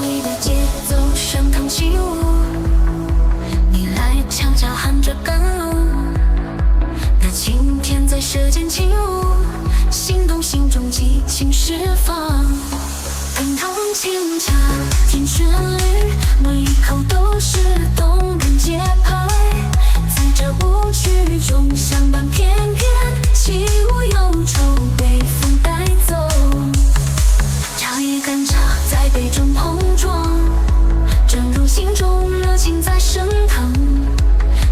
丽的节奏升腾起舞，你来悄悄喊着甘露，那晴天在舌尖起舞，心动心中激情释放。滚烫清茶，听旋律，每一口都是动感节拍，在这舞曲中相伴翩翩起舞，忧愁被风带走。茶叶干茶在杯中碰撞，正如心中热情在升腾。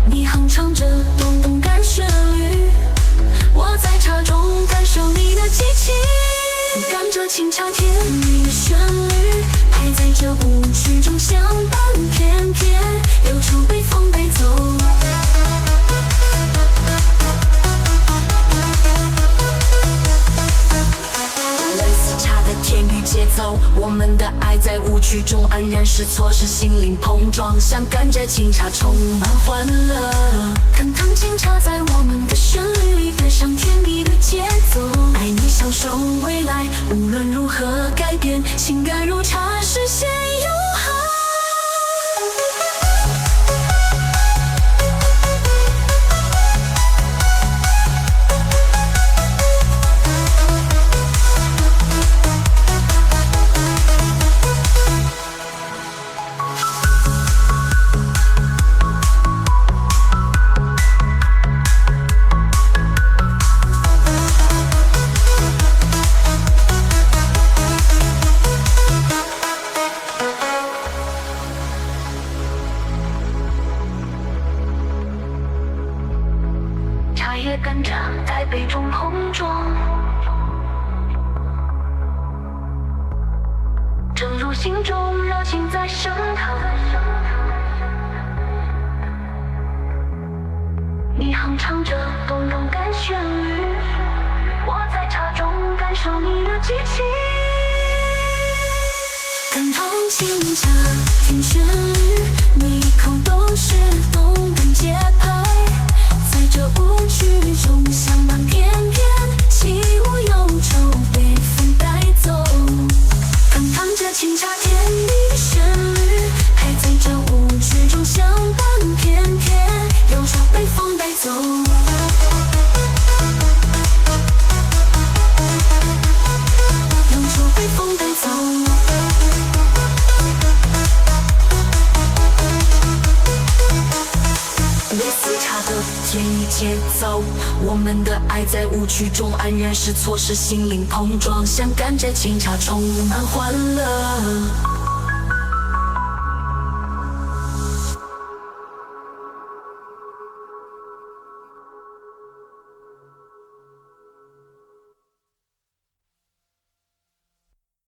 你哼唱着动动感旋律，我在茶中感受你的激情。感着清茶甜蜜的旋律，还在这舞曲中相伴翩翩，忧愁被风带走。类似茶的甜与节奏，我们的爱在舞曲中黯然失措，是心灵碰撞，像感着清茶充满欢乐。看烫清茶在我们的旋律里带上甜蜜的节奏，爱你享受未来，无论如何改变，情感如茶实现永恒。茶叶干茶在杯中碰撞，正如心中热情在升腾。你哼唱着动动感旋律，我在茶中感受你的激情。滚烫清茶，听旋律，每一口都是动感节拍，在这舞曲中相伴翩翩起舞，忧愁被风带走。滚烫着清茶甜蜜的旋律，还在这舞曲中相伴翩翩，忧愁被风带走。忧愁被风带走。甜与节奏，我们的爱在舞曲中黯然失措，是心灵碰撞，像感着清茶充满欢乐。